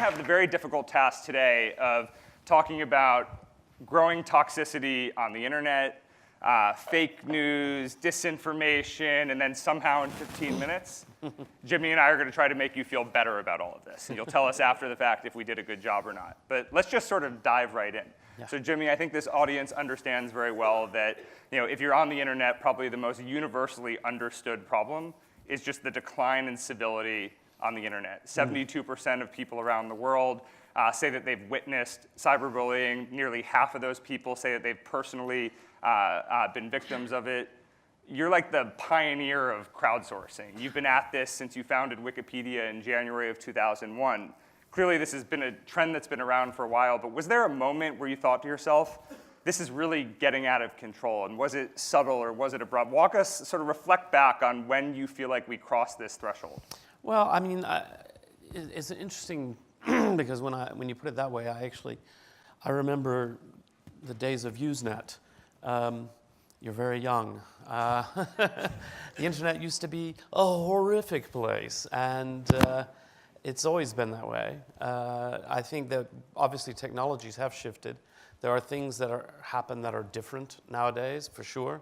have the very difficult task today of talking about growing toxicity on the internet, fake news, disinformation, and then somehow in 15 minutes, Jimmy and I are going to try to make you feel better about all of this. And you'll tell us after the fact if we did a good job or not. But let's just sort of dive right in. Yeah. So Jimmy, I think this audience understands very well that if you're on the internet, probably the most universally understood problem is just the decline in civility on the internet. 72% of people around the world say that they've witnessed cyberbullying. Nearly half of those people say that they've personally been victims of it. You're like the pioneer of crowdsourcing. You've been at this since you founded Wikipedia in January of 2001. Clearly, this has been a trend that's been around for a while, but was there a moment where you thought to yourself, this is really getting out of control, and was it subtle or was it abrupt? Walk us, sort of reflect back on when you feel like we crossed this threshold. Well, I mean, it's interesting because when you put it that way, I remember the days of Usenet. You're very young. The internet used to be a horrific place, and it's always been that way. I think that obviously technologies have shifted. There are things that happen that are different nowadays, for sure.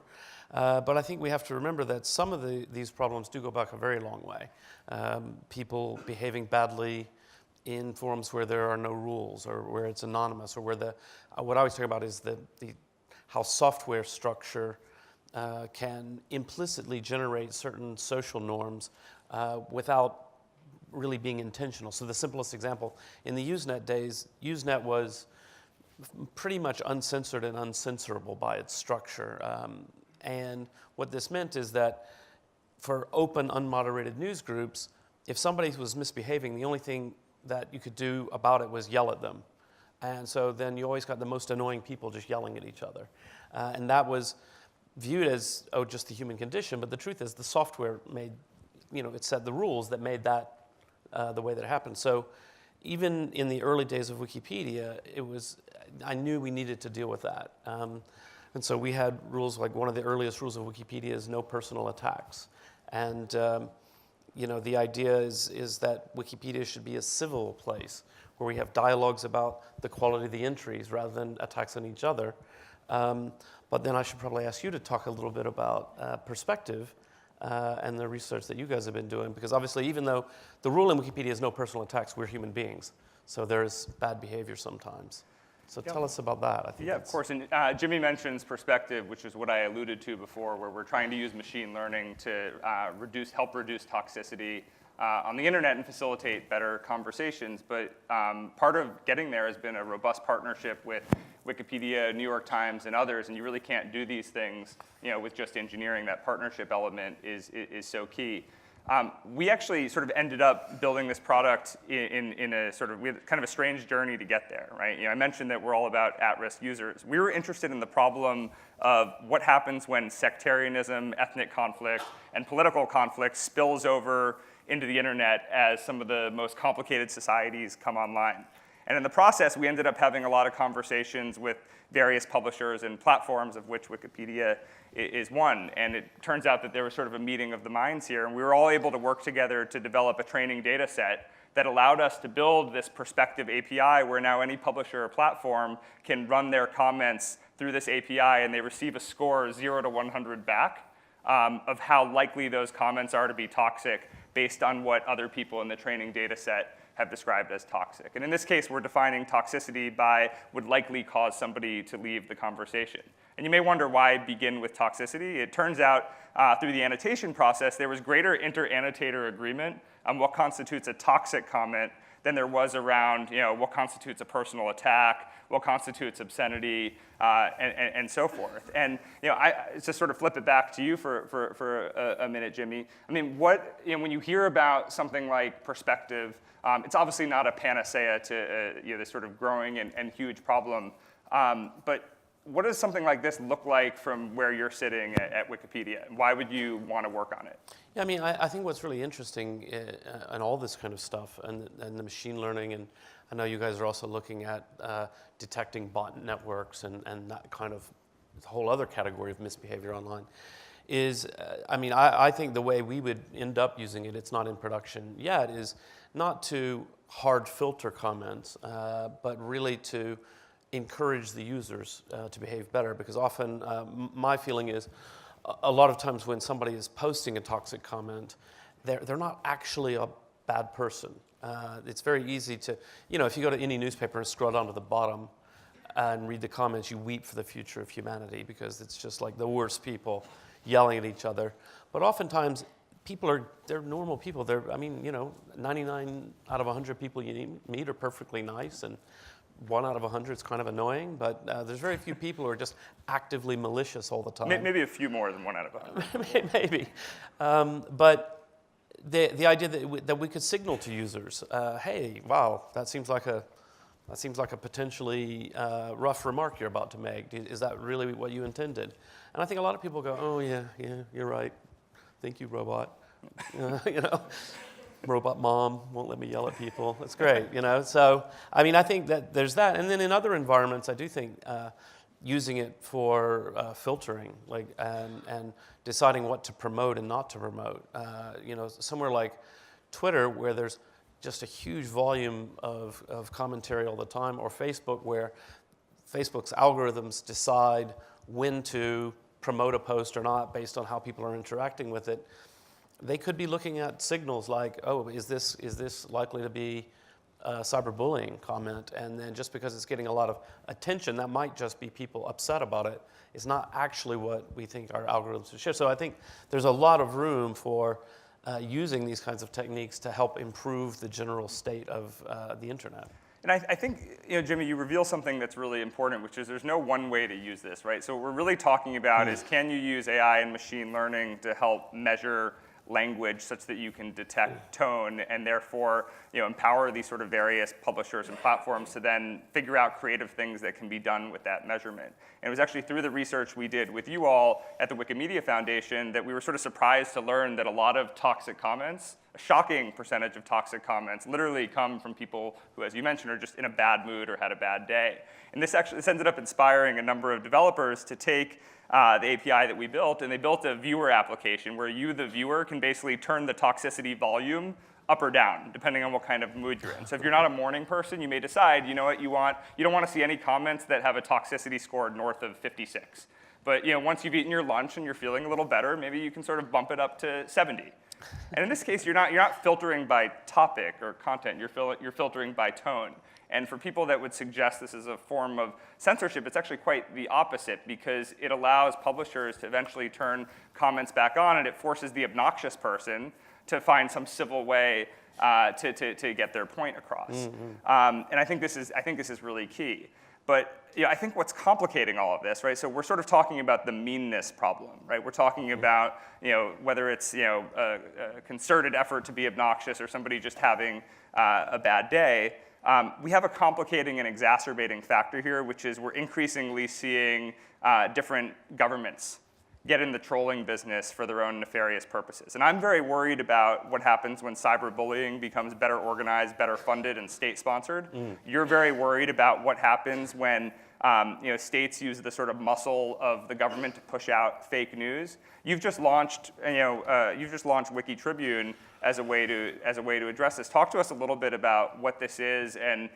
But I think we have to remember that some of these problems do go back a very long way. People behaving badly in forums where there are no rules, or where it's anonymous, or where what I always talk about is how software structure can implicitly generate certain social norms without really being intentional. So the simplest example, in the Usenet days, Usenet was pretty much uncensored and uncensorable by its structure. And what this meant is that for open, unmoderated news groups, if somebody was misbehaving, the only thing that you could do about it was yell at them. And so then you always got the most annoying people just yelling at each other. And that was viewed as, just the human condition, but the truth is the software made, it set the rules that made that the way that it happened. So even in the early days of Wikipedia, I knew we needed to deal with that. And so we had rules, like one of the earliest rules of Wikipedia is no personal attacks. And the idea is that Wikipedia should be a civil place where we have dialogues about the quality of the entries rather than attacks on each other. But then I should probably ask you to talk a little bit about perspective and the research that you guys have been doing, because obviously even though the rule in Wikipedia is no personal attacks, we're human beings. So there's bad behavior sometimes. So tell us about that. I think of course. And Jimmy mentions perspective, which is what I alluded to before, where we're trying to use machine learning to help reduce toxicity on the internet and facilitate better conversations. But part of getting there has been a robust partnership with Wikipedia, New York Times, and others, and you really can't do these things with just engineering. That partnership element is so key. We actually sort of ended up building this product in a sort of, we had kind of a strange journey to get there, right? I mentioned that we're all about at-risk users. We were interested in the problem of what happens when sectarianism, ethnic conflict, and political conflict spills over into the internet as some of the most complicated societies come online. And in the process, we ended up having a lot of conversations with various publishers and platforms, of which Wikipedia is one. And it turns out that there was sort of a meeting of the minds here, and we were all able to work together to develop a training data set that allowed us to build this perspective API where now any publisher or platform can run their comments through this API, and they receive a score 0 to 100 back of how likely those comments are to be toxic based on what other people in the training data set have described as toxic. And in this case, we're defining toxicity by would likely cause somebody to leave the conversation. And you may wonder why begin with toxicity. It turns out through the annotation process, there was greater inter-annotator agreement on what constitutes a toxic comment than there was around what constitutes a personal attack, what constitutes obscenity, and so forth. And to sort of flip it back to you for a minute, Jimmy. I mean, when you hear about something like perspective, it's obviously not a panacea to this sort of growing and huge problem. But what does something like this look like from where you're sitting at Wikipedia? Why would you want to work on it? Yeah, I mean, I think what's really interesting in all this kind of stuff and the machine learning, and I know you guys are also looking at detecting bot networks and that kind of whole other category of misbehavior online, is, I think the way we would end up using it, it's not in production yet, is not to hard filter comments, but really to encourage the users to behave better. Because often my feeling is a lot of times when somebody is posting a toxic comment, they're not actually a bad person. It's very easy to, if you go to any newspaper and scroll down to the bottom and read the comments, you weep for the future of humanity because it's just like the worst people yelling at each other. But oftentimes, they're normal people. 99 out of 100 people you meet are perfectly nice, and 1 out of 100 is kind of annoying, but there's very few people who are just actively malicious all the time. Maybe a few more than 1 out of 100. Maybe. But the idea that we could signal to users, hey, wow, that seems like a potentially rough remark you're about to make. Is that really what you intended? And I think a lot of people go, oh yeah, you're right. Thank you, robot. Robot mom won't let me yell at people. That's great, So, I think that there's that. And then in other environments, I do think using it for filtering, and deciding what to promote and not to promote. Somewhere like Twitter, where there's just a huge volume of commentary all the time, or Facebook, where Facebook's algorithms decide when to promote a post or not based on how people are interacting with it. They could be looking at signals like, oh, is this likely to be a cyberbullying comment? And then just because it's getting a lot of attention, that might just be people upset about it. It's not actually what we think our algorithms should. So I think there's a lot of room for using these kinds of techniques to help improve the general state of the internet. And I think, Jimmy, you reveal something that's really important, which is there's no one way to use this, right? So what we're really talking about is, can you use AI and machine learning to help measure language such that you can detect tone, and therefore empower these sort of various publishers and platforms to then figure out creative things that can be done with that measurement. And it was actually through the research we did with you all at the Wikimedia Foundation that we were sort of surprised to learn that a lot of toxic comments, a shocking percentage of toxic comments, literally come from people who, as you mentioned, are just in a bad mood or had a bad day. And this ended up inspiring a number of developers to take the API that we built, and they built a viewer application where you, the viewer, can basically turn the toxicity volume up or down, depending on what kind of mood you're in. So if you're not a morning person, you may decide, you don't want to see any comments that have a toxicity score north of 56. But once you've eaten your lunch and you're feeling a little better, maybe you can sort of bump it up to 70. And in this case, you're not filtering by topic or content, you're filtering by tone. And for people that would suggest this is a form of censorship, it's actually quite the opposite, because it allows publishers to eventually turn comments back on, and it forces the obnoxious person to find some civil way to get their point across. Mm-hmm. And I think this is really key. But I think what's complicating all of this, right? So we're sort of talking about the meanness problem, right? We're talking about whether it's a concerted effort to be obnoxious or somebody just having a bad day. We have a complicating and exacerbating factor here, which is we're increasingly seeing different governments get in the trolling business for their own nefarious purposes. And I'm very worried about what happens when cyberbullying becomes better organized, better funded, and state-sponsored. You're very worried about what happens when states use the sort of muscle of the government to push out fake news. You've just launched Wiki Tribune as a way to address this. Talk to us a little bit about what this is and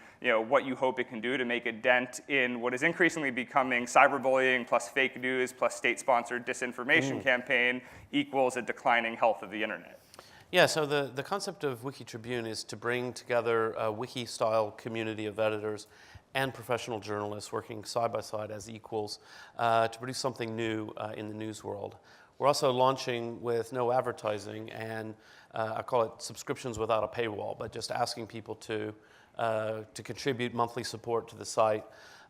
what you hope it can do to make a dent in what is increasingly becoming cyberbullying plus fake news plus state-sponsored disinformation campaign equals a declining health of the internet. Yeah, so the concept of Wiki Tribune is to bring together a wiki-style community of editors and professional journalists working side by side as equals to produce something new in the news world. We're also launching with no advertising, and I call it subscriptions without a paywall, but just asking people to contribute monthly support to the site.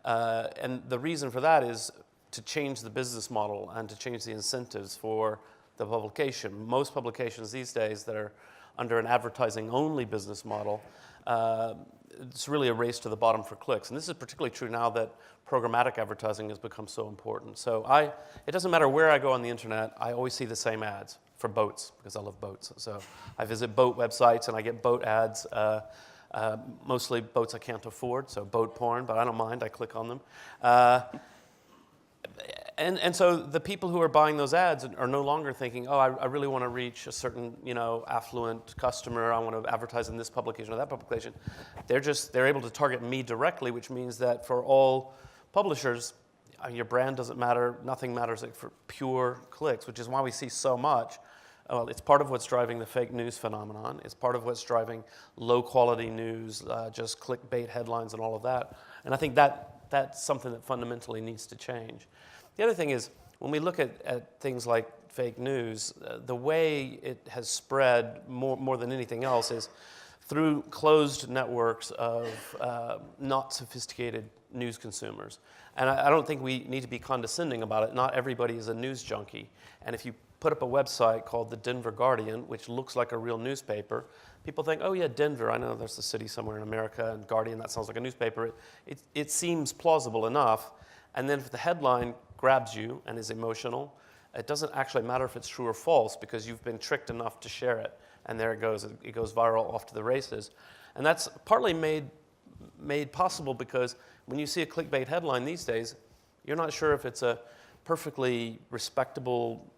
And the reason for that is to change the business model and to change the incentives for the publication. Most publications these days that are under an advertising-only business model, it's really a race to the bottom for clicks. And this is particularly true now that programmatic advertising has become so important. So it doesn't matter where I go on the internet, I always see the same ads for boats, because I love boats. So I visit boat websites and I get boat ads, mostly boats I can't afford, so boat porn, but I don't mind, I click on them. And so the people who are buying those ads are no longer thinking, oh, I really want to reach a certain, affluent customer. I want to advertise in this publication or that publication. They're able to target me directly, which means that for all publishers, your brand doesn't matter. Nothing matters like for pure clicks, which is why we see so much. Well, it's part of what's driving the fake news phenomenon. It's part of what's driving low-quality news, just clickbait headlines and all of that. And I think that's something that fundamentally needs to change. The other thing is, when we look at things like fake news, the way it has spread more than anything else is through closed networks of not sophisticated news consumers. And I don't think we need to be condescending about it. Not everybody is a news junkie. And if you put up a website called the Denver Guardian, which looks like a real newspaper, people think, oh yeah, Denver, I know there's a city somewhere in America, and Guardian, that sounds like a newspaper. It seems plausible enough. And then if the headline grabs you and is emotional, it doesn't actually matter if it's true or false because you've been tricked enough to share it. And there it goes viral off to the races. And that's partly made possible because when you see a clickbait headline these days, you're not sure if it's a perfectly respectable,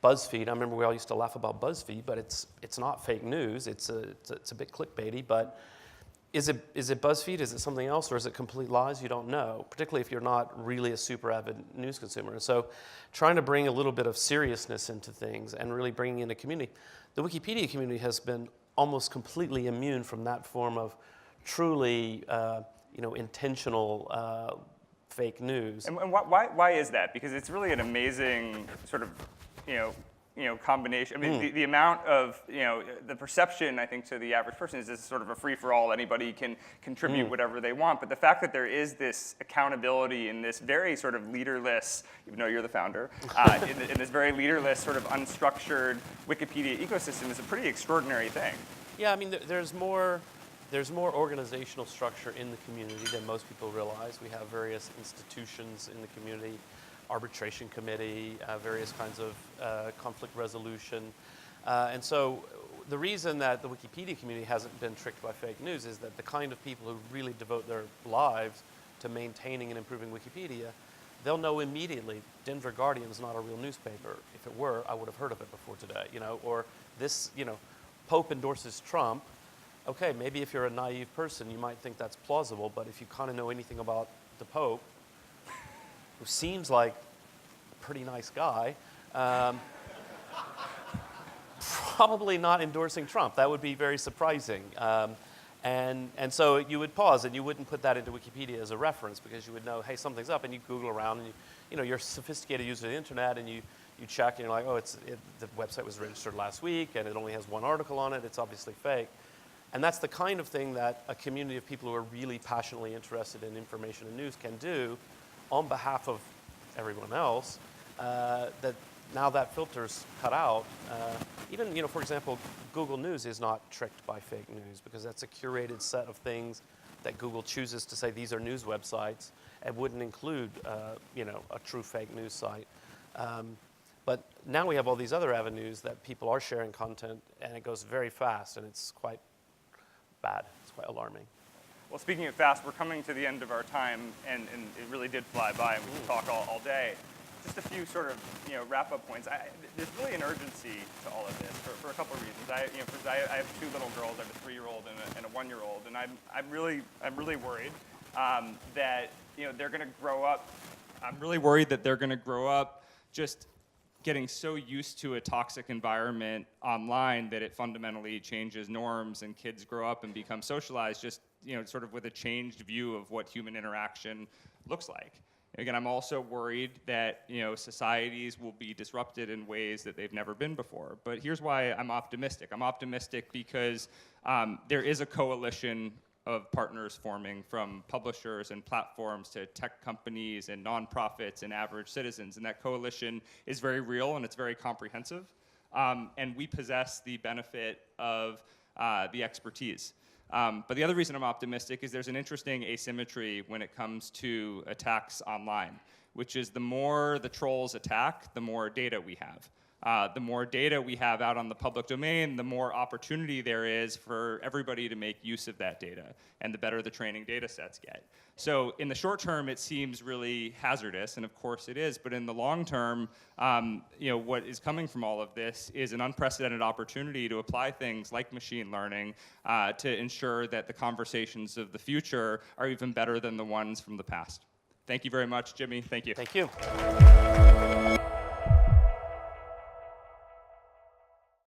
BuzzFeed. I remember we all used to laugh about BuzzFeed, but it's not fake news. It's a bit clickbaity, but is it BuzzFeed? Is it something else, or is it complete lies? You don't know, particularly if you're not really a super avid news consumer. And so trying to bring a little bit of seriousness into things and really bringing in a community. The Wikipedia community has been almost completely immune from that form of truly intentional fake news. And why is that? Because it's really an amazing sort of, combination. I mean, the amount of, the perception, I think, to the average person is this is sort of a free-for-all. Anybody can contribute whatever they want. But the fact that there is this accountability in this very sort of leaderless, even though you're the founder, in this very leaderless, sort of unstructured Wikipedia ecosystem is a pretty extraordinary thing. Yeah, I mean, there's more organizational structure in the community than most people realize. We have various institutions in the community, arbitration committee, various kinds of conflict resolution. And so the reason that the Wikipedia community hasn't been tricked by fake news is that the kind of people who really devote their lives to maintaining and improving Wikipedia, they'll know immediately Denver Guardian is not a real newspaper. If it were, I would have heard of it before today, or this, Pope endorses Trump. Okay, maybe if you're a naive person, you might think that's plausible, but if you kind of know anything about the Pope, who seems like a pretty nice guy, probably not endorsing Trump. That would be very surprising. And so you would pause, and you wouldn't put that into Wikipedia as a reference because you would know, hey, something's up, and you Google around, and you're a sophisticated user of the internet, and you check, and you're like, oh, the website was registered last week, and it only has one article on it. It's obviously fake. And that's the kind of thing that a community of people who are really passionately interested in information and news can do on behalf of everyone else, that now that filter's cut out. Even, for example, Google News is not tricked by fake news because that's a curated set of things that Google chooses to say these are news websites and wouldn't include, a true fake news site. But now we have all these other avenues that people are sharing content, and it goes very fast, and it's quite bad. It's quite alarming. Well, speaking of fast, we're coming to the end of our time, and it really did fly by, and we could talk all day. Just a few sort of wrap-up points. There's really an urgency to all of this for a couple of reasons. I have two little girls. I have a 3-year-old and a 1-year-old, and I'm really worried that they're going to grow up. I'm really worried that they're going to grow up just getting so used to a toxic environment online that it fundamentally changes norms, and kids grow up and become socialized just sort of with a changed view of what human interaction looks like. Again, I'm also worried that societies will be disrupted in ways that they've never been before. But here's why I'm optimistic. I'm optimistic because there is a coalition of partners forming, from publishers and platforms to tech companies and nonprofits and average citizens. And that coalition is very real and it's very comprehensive. And we possess the benefit of the expertise. But the other reason I'm optimistic is there's an interesting asymmetry when it comes to attacks online, which is the more the trolls attack, the more data we have. The more data we have out on the public domain, the more opportunity there is for everybody to make use of that data, and the better the training data sets get. So in the short term, it seems really hazardous, and of course it is, but in the long term, what is coming from all of this is an unprecedented opportunity to apply things like machine learning to ensure that the conversations of the future are even better than the ones from the past. Thank you very much, Jimmy. Thank you. Thank you.